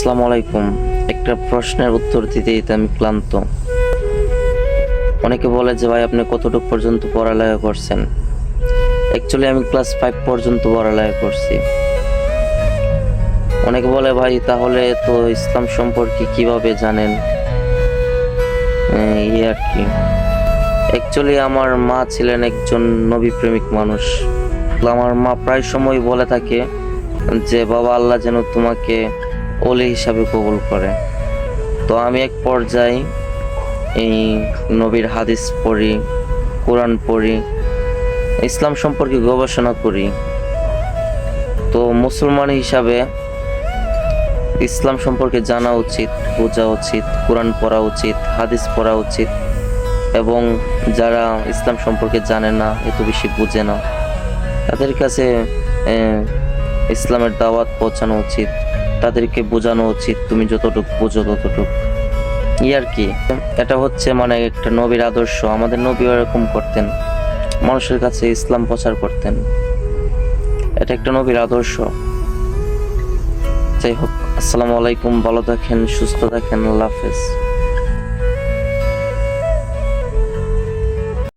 আসসালামু আলাইকুম। একটা প্রশ্নের উত্তর দিতেই তো আমি ক্লান্ত। অনেকে বলে যে ভাই আপনি কতটুকু পর্যন্ত পড়ালেখা করছেন। অ্যাকচুয়ালি আমি ক্লাস 5 পর্যন্ত পড়ালেখা করছি। অনেকে বলে ভাই তাহলে তো ইসলাম সম্পর্কে কিভাবে জানেন, এই আর কি। অ্যাকচুয়ালি আমার মা ছিলেন একজন নবী প্রেমিক মানুষ। আমার মা প্রায় সময় বলে থাকে যে বাবা আল্লাহ যেন তোমাকে ওলি হিসাবে কবুল করে। তো আমি এক পর্যায়ে এই নবীর হাদিস পড়ি, কোরআন পড়ি, ইসলাম সম্পর্কে গবেষণা করি। তো মুসলমান হিসাবে ইসলাম সম্পর্কে জানা উচিত, বোঝা উচিত, কোরআন পড়া উচিত, হাদিস পড়া উচিত। এবং যারা ইসলাম সম্পর্কে জানে না, এত বেশি বুঝে না, তাদের কাছে ইসলামের দাওয়াত পৌঁছানো উচিত। তাদেরকে বোঝানো উচিত তুমি যতটুকু বোঝো ততটুকু, আর কি। এটা হচ্ছে মানে একটা নবীর আদর্শ। আমাদের নবী এরকম করতেন, মানুষের কাছে ইসলাম প্রচার করতেন। এটা একটা নবীর আদর্শ। যাই হোক, আসসালামু আলাইকুম। ভালো থাকেন, সুস্থ থাকেন, আল্লাহ হাফেজ।